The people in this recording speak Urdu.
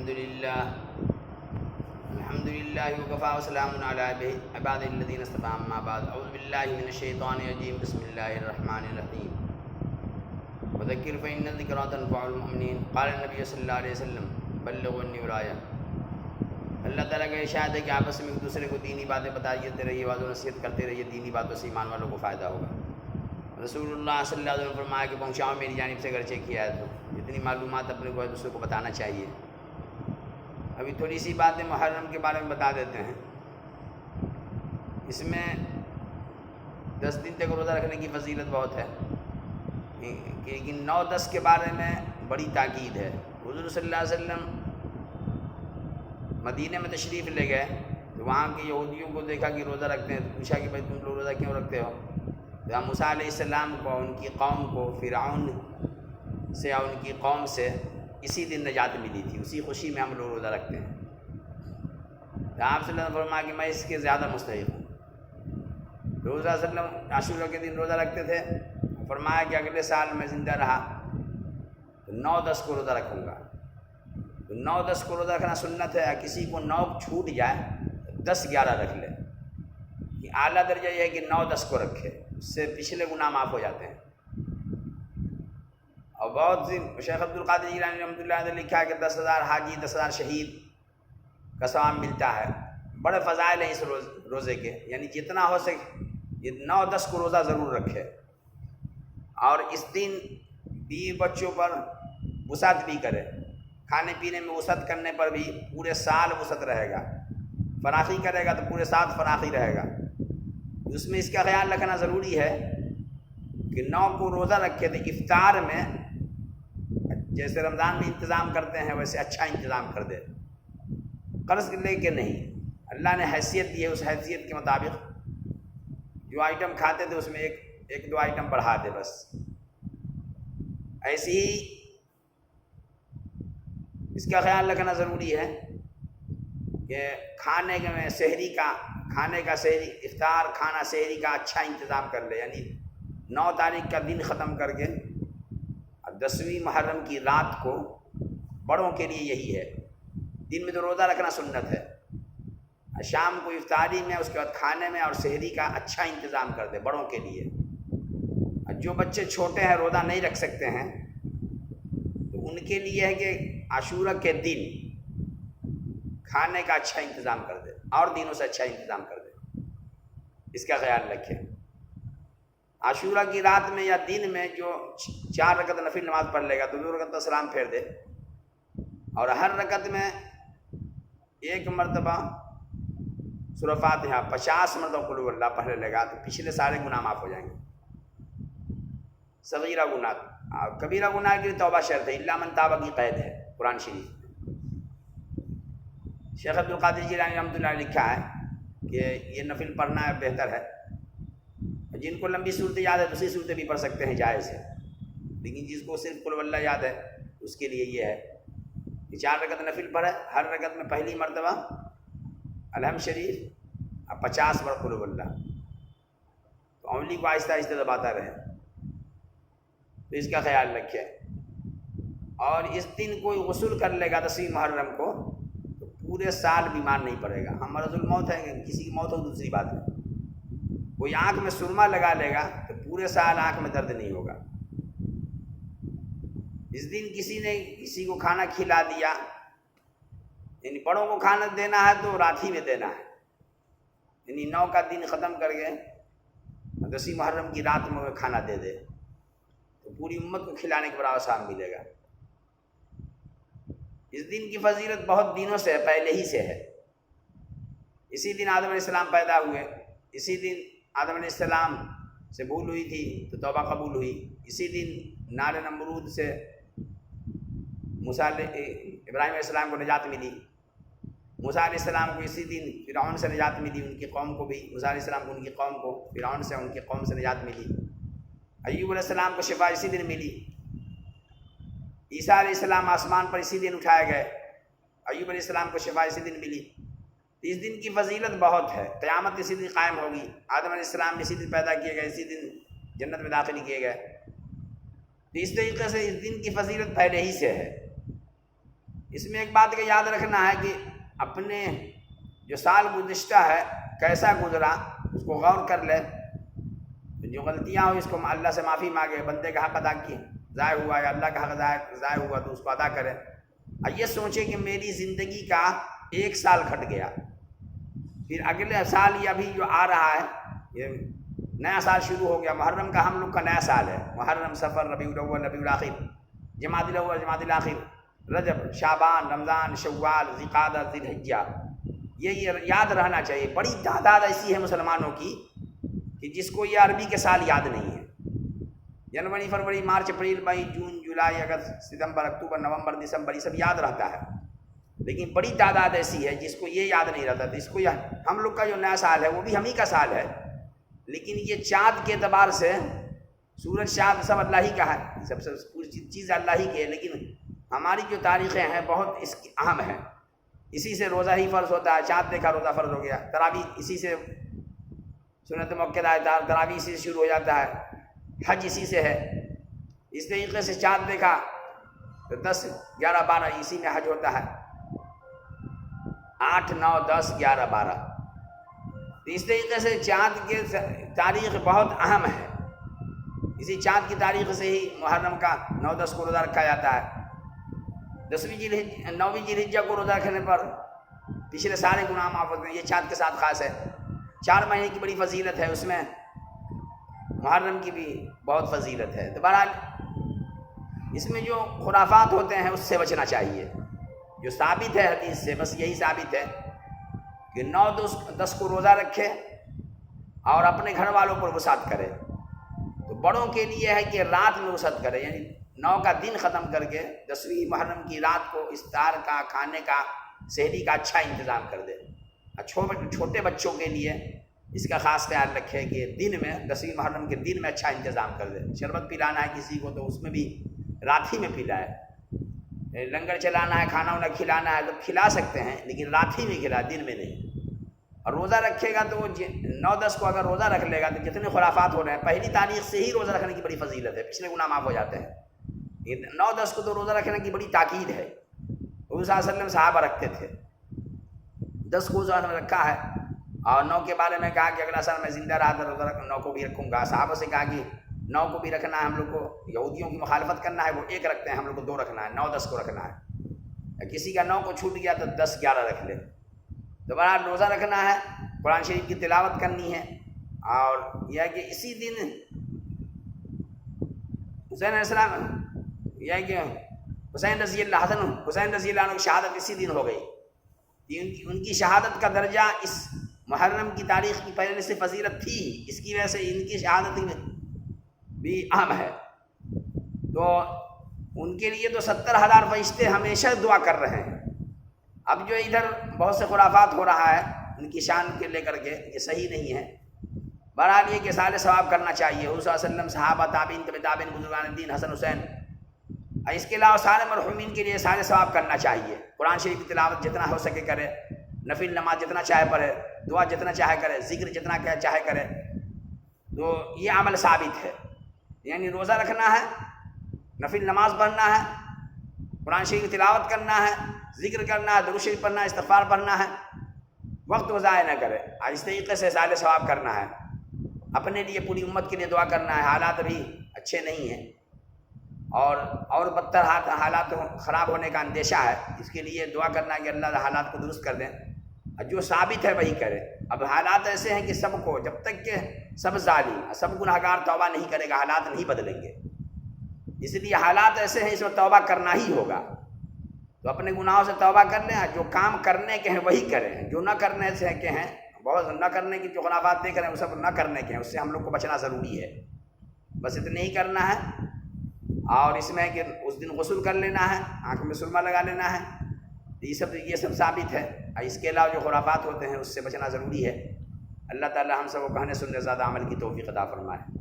الحمد لله وكفى وسلام على عباده الذين اصطفى أما بعد أعوذ بالله من الشيطان الرجيم بسم الله الرحمن الرحيم وذكر فإن الذكرى تنفع المؤمنين قال النبي صلی اللہ علیہ وسلم بلغوا عني ولایا۔ اللہ تعالیٰ کا ارشاد ہے کہ آپس میں ایک دوسرے کو دینی باتیں بتاتے رہیے، واضح نصیحت کرتے رہیے، دینی باتوں سے ایمان والوں کو فائدہ ہوگا۔ رسول اللہ صلی اللہ علیہ وسلم نے فرمایا کہ پہنچاؤ میری جانب سے اگرچہ کیا ہے تو جتنی معلومات اپنے کو ہے دوسرے کو بتانا چاہیے۔ ابھی تھوڑی سی باتیں محرم کے بارے میں بتا دیتے ہیں۔ اس میں 10 دن تک روزہ رکھنے کی فضیلت بہت ہے، لیکن 9-10 کے بارے میں بڑی تاکید ہے۔ حضور صلی اللہ علیہ وسلم مدینہ میں تشریف لے گئے تو وہاں کے یہودیوں کو دیکھا کہ روزہ رکھتے ہیں، تو پوچھا کہ بھائی تم لوگ روزہ کیوں رکھتے ہو؟ تو موسیٰ علیہ السلام کو ان کی قوم کو فرعون سے اور ان کی قوم سے اسی دن نجات ملی تھی، اسی خوشی میں ہم لوگ روزہ رکھتے ہیں۔ تو آپ صلی اللہ علیہ وسلم نے فرمایا کہ میں اس کے زیادہ مستحق ہوں۔ تو حضور صلی اللہ علیہ وسلم عاشورہ کے دن روزہ رکھتے تھے، فرمایا کہ اگلے سال میں زندہ رہا تو 9-10 کو روزہ رکھوں گا۔ تو 9-10 کو روزہ رکھنا سنت ہے، کسی کو 9 چھوٹ جائے 10-11 رکھ لے۔ یہ اعلیٰ درجہ یہ ہے کہ 9-10 کو رکھے، اس سے پچھلے گناہ معاف ہو جاتے ہیں۔ اور بہت سی شیخ عبد القادر جیلانی رحمۃ اللہ علیہ نے لکھا ہے کہ 10,000 حاجی 10,000 شہید کا ثواب ملتا ہے۔ بڑے فضائل ہیں اس روزے کے، یعنی جتنا ہو سکے یہ 9-10 کو روزہ ضرور رکھے۔ اور اس دن بیوی بچوں پر وسعت بھی کرے، کھانے پینے میں وسعت کرنے پر بھی پورے سال وسعت رہے گا، فراخی کرے گا تو پورے سال فراخی رہے گا۔ اس میں اس کا خیال رکھنا ضروری ہے کہ 9 کو روزہ رکھے تو افطار میں جیسے رمضان میں انتظام کرتے ہیں ویسے اچھا انتظام کر دے، قرض لے کے نہیں۔ اللہ نے حیثیت دی ہے، اس حیثیت کے مطابق جو آئٹم کھاتے تھے اس میں ایک دو آئٹم بڑھا دے بس۔ ایسی ہی اس کا خیال رکھنا ضروری ہے کہ کھانے کا سحری افطار کھانا سحری کا اچھا انتظام کر لے، یعنی 9 تاریخ کا دن ختم کر کے 10ویں محرم کی رات کو بڑوں کے لیے یہی ہے۔ دن میں تو روزہ رکھنا سنت ہے، شام کو افطاری میں، اس کے بعد کھانے میں اور سحری کا اچھا انتظام کر دے بڑوں کے لیے۔ جو بچے چھوٹے ہیں روزہ نہیں رکھ سکتے ہیں تو ان کے لیے ہے کہ عاشورہ کے دن کھانے کا اچھا انتظام کر دے اور دنوں سے اچھا انتظام کر دے، اس کا خیال رکھیں۔ عاشورہ کی رات میں یا دن میں جو 4 رکعت نفل نماز پڑھ لے گا تو 2 رکعت کا سلام پھیر دے، اور ہر رکعت میں 1 مرتبہ سورہ فاتحہ 50 مرتبہ قل اللہ پڑھ لے گا تو پچھلے سارے گناہ معاف ہو جائیں گے۔ صغیرہ گناہ اور کبیرہ گناہ کے لیے توبہ شرط ہے، الا من تاب کی قید ہے قرآن شریف۔ شیخ عبد القادر جیلانی رحمۃ اللہ علیہ لکھا ہے کہ یہ نفل پڑھنا ہے بہتر ہے۔ جن کو لمبی صورتیں یاد ہے دوسری صورتیں بھی پڑھ سکتے ہیں، جائز ہے، لیکن جس کو صرف قل اللہ یاد ہے اس کے لیے یہ ہے کہ 4 رکعت نفل پڑھے، ہر رکعت میں پہلی مرتبہ الحمد شریف اور 50 بار قل اللہ، تو انگلی کو آہستہ آہستہ دباتا رہے، تو اس کا خیال رکھے۔ اور اس دن کوئی غسل کر لے گا 10ویں محرم کو تو پورے سال بیمار نہیں پڑے گا۔ ہم مرض الموت ہے کہ کسی کی موت ہو دوسری بات ہے، کوئی آنکھ میں سرما لگا لے گا تو پورے سال آنکھ میں درد نہیں ہوگا۔ اس دن کسی نے کسی کو کھانا کھلا دیا، یعنی بڑوں کو کھانا دینا ہے تو رات ہی میں دینا ہے، یعنی 9 کا دن ختم کر کے 10ویں محرم کی رات میں وہ کھانا دے دے تو پوری امت کو کھلانے کے برابر ثواب ملے گا۔ اس دن کی فضیلت بہت دنوں سے ہے، پہلے ہی سے ہے۔ اسی دن آدم علیہ السلام پیدا ہوئے، اسی دن آدم علیہ السلام سے بھول ہوئی تھی تو توبہ قبول ہوئی، اسی دن نار نمرود سے ابراہیم علیہ السلام کو نجات ملی، موسیٰ علیہ السلام کو اسی دن فرعون سے نجات ملی، ان کی قوم کو بھی، موسیٰ علیہ السلام کو ان کی قوم کو فرعون سے ان کی قوم سے نجات ملی، ایوب علیہ السلام کو شفا اسی دن ملی، عیسیٰ علیہ السلام آسمان پر اسی دن اٹھائے گئے، ایوب علیہ السلام کو شفا اسی دن ملی۔ اس دن کی فضیلت بہت ہے، قیامت اسی دن قائم ہوگی، آدم علیہ السلام اسی دن پیدا کیے گئے، اسی دن جنت میں داخل کیے گئے۔ تو اس طریقے سے اس دن کی فضیلت پہلے ہی سے ہے۔ اس میں ایک بات کا یاد رکھنا ہے کہ اپنے جو سال گزشتہ ہے کیسا گزرا اس کو غور کر لے، جو غلطیاں ہوئی اس کو اللہ سے معافی مانگے، بندے کا حق ادا کی ضائع ہوا یا اللہ کا حق ضائع ہوا تو اس کو ادا کرے، اور یہ سوچے کہ میری زندگی کا 1 سال گھٹ گیا، پھر اگلے سال یا ابھی جو آ رہا ہے یہ نیا سال شروع ہو گیا، محرم کا ہم لوگ کا نیا سال ہے، محرم، صفر، ربیع الاول، ربیع الاخر، جمادی الاول، جمادی الاخر، رجب، شعبان، رمضان، شوال، ذی القعدہ، ذی الحجہ، یہ یاد رہنا چاہیے۔ بڑی تعداد ایسی ہے مسلمانوں کی کہ جس کو یہ عربی کے سال یاد نہیں ہے۔ جنوری، فروری، مارچ، اپریل، مئی، جون، جولائی، اگست، ستمبر، اکتوبر، نومبر، دسمبر، یہ سب یاد رہتا ہے، لیکن بڑی تعداد ایسی ہے جس کو یہ یاد نہیں رہتا، جس کو ہم لوگ کا جو نیا سال ہے وہ بھی ہم ہی کا سال ہے، لیکن یہ چاند کے اعتبار سے سورج، چاند سب اللہ ہی کا ہے، سب پوری چیز اللہ ہی کی ہے، لیکن ہماری جو تاریخیں ہیں بہت اس کی اہم ہیں۔ اسی سے روزہ ہی فرض ہوتا ہے، چاند دیکھا روزہ فرض ہو گیا، تراویح اسی سے سنت موقع ہے، تراویح اسی سے شروع ہو جاتا ہے، حج اسی سے ہے، اس طریقے سے چاند دیکھا تو 10، 11، 12 اسی میں حج ہوتا ہے، 8، 9، 10، 11، 12، تو اس طریقے سے چاند کی تاریخ بہت اہم ہے۔ اسی چاند کی تاریخ سے ہی محرم کا 9، 10 کو روزہ رکھا جاتا ہے، 9ویں ذی الحجہ کو روزہ رکھنے پر پچھلے سارے گناہ معاف ہوتے ہیں، یہ چاند کے ساتھ خاص ہے۔ 4 مہینے کی بڑی فضیلت ہے، اس میں محرم کی بھی بہت فضیلت ہے۔ تو بہرحال اس میں جو خرافات ہوتے ہیں اس سے بچنا چاہیے۔ جو ثابت ہے حدیث سے بس یہی ثابت ہے کہ 9، 10 کو روزہ رکھے اور اپنے گھر والوں پر وسعت کرے۔ تو بڑوں کے لیے ہے کہ رات میں وسعت کرے، یعنی 9 کا دن ختم کر کے 10ویں محرم کی رات کو افطار کا، کھانے کا، سحری کا اچھا انتظام کر دے۔ چھوٹے بچوں کے لیے اس کا خاص خیال رکھے کہ دن میں 10ویں محرم کے دن میں اچھا انتظام کر دے۔ شربت پلانا ہے کسی کو تو اس میں بھی رات ہی میں پلائے، لنگر چلانا ہے، کھانا وانا کھلانا ہے تو کھلا سکتے ہیں، لیکن رات ہی میں کھلائے، دن میں نہیں۔ اور روزہ رکھے گا تو 9، 10 کو اگر روزہ رکھ لے گا تو جتنے خرافات ہو رہے ہیں، پہلی تاریخ سے ہی روزہ رکھنے کی بڑی فضیلت ہے، پچھلے گناہ معاف ہو جاتے ہیں۔ 9، 10 کو تو روزہ رکھنے کی بڑی تاکید ہے، حضور صلی اللہ علیہ وسلم صحابہ رکھتے تھے، 10 کو روزہ رکھا ہے، اور 9 کے بارے میں کہا کہ اگلا سال میں زندہ رہا تو روزہ 9 کو بھی رکھوں گا۔ صحابہ سے کہا کہ 9 کو بھی رکھنا ہے، ہم لوگ کو یہودیوں کی مخالفت کرنا ہے، وہ 1 رکھتے ہیں، ہم لوگ کو 2 رکھنا ہے، 9، 10 کو رکھنا ہے۔ کسی کا 9 کو چھوٹ گیا تو 10، 11 رکھ لے۔ تو بہرحال روزہ رکھنا ہے، قرآن شریف کی تلاوت کرنی ہے، اور یہ ہے کہ اسی دن حسین علیہ السلام، یہ ہے کہ حسین رضی اللہ عنہ کی شہادت اسی دن ہو گئی۔ ان کی شہادت کا درجہ اس محرم کی تاریخ کی پہلے سے فضیلت تھی، اس کی وجہ سے ان کی شہادت بھی اہم ہے۔ تو ان کے لیے تو 70,000 فرشتے ہمیشہ دعا کر رہے ہیں۔ اب جو ادھر بہت سے خرافات ہو رہا ہے ان کی شان کے لے کر کے، یہ صحیح نہیں ہے۔ بہرحال یہ کہ سال ثواب کرنا چاہیے، حضور صلی اللہ علیہ وسلم، صحابہ، تابعین، تبع تابعین، بزرگان دین، حسن حسین، اور اس کے علاوہ سارے مرحومین کے لیے سال ثواب کرنا چاہیے۔ قرآن شریف کی تلاوت جتنا ہو سکے کرے، نفل نماز جتنا چاہے پڑھے، دعا جتنا چاہے کرے، ذکر جتنا چاہے کرے، تو یہ عمل ثابت ہے۔ یعنی روزہ رکھنا ہے، نفل نماز پڑھنا ہے، قرآن شریف کی تلاوت کرنا ہے، ذکر کرنا ہے، درود شریف پڑھنا ہے، استغفار پڑھنا ہے، وقت ضائع نہ کرے، اور اس طریقے سے سال ثواب کرنا ہے۔ اپنے لیے، پوری امت کے لیے دعا کرنا ہے۔ حالات ابھی اچھے نہیں ہیں، اور بدتر حالات خراب ہونے کا اندیشہ ہے، اس کے لیے دعا کرنا ہے کہ اللہ حالات کو درست کر دیں، اور جو ثابت ہے وہی کرے۔ اب حالات ایسے ہیں کہ سب کو، جب تک کہ سب ظالم، سب گنہگار توبہ نہیں کرے گا، حالات نہیں بدلیں گے۔ اس لیے حالات ایسے ہیں، اس میں توبہ کرنا ہی ہوگا۔ تو اپنے گناہوں سے توبہ کر لیں، جو کام کرنے کے ہیں وہی کریں، جو نہ کرنے سے کے ہیں، بہت نہ کرنے کی جو خرافات دیکھ رہے ہیں وہ سب نہ کرنے کے ہیں، اس سے ہم لوگ کو بچنا ضروری ہے۔ بس اتنے ہی کرنا ہے، اور اس میں کہ اس دن غسل کر لینا ہے، آنکھ میں سرما لگا لینا ہے، یہ سب ثابت ہے۔ اور اس کے علاوہ جو خرافات ہوتے ہیں اس سے بچنا ضروری ہے۔ اللہ تعالی ہم سب کو کہنے سننے زیادہ عمل کی توفیق عطا فرمائے۔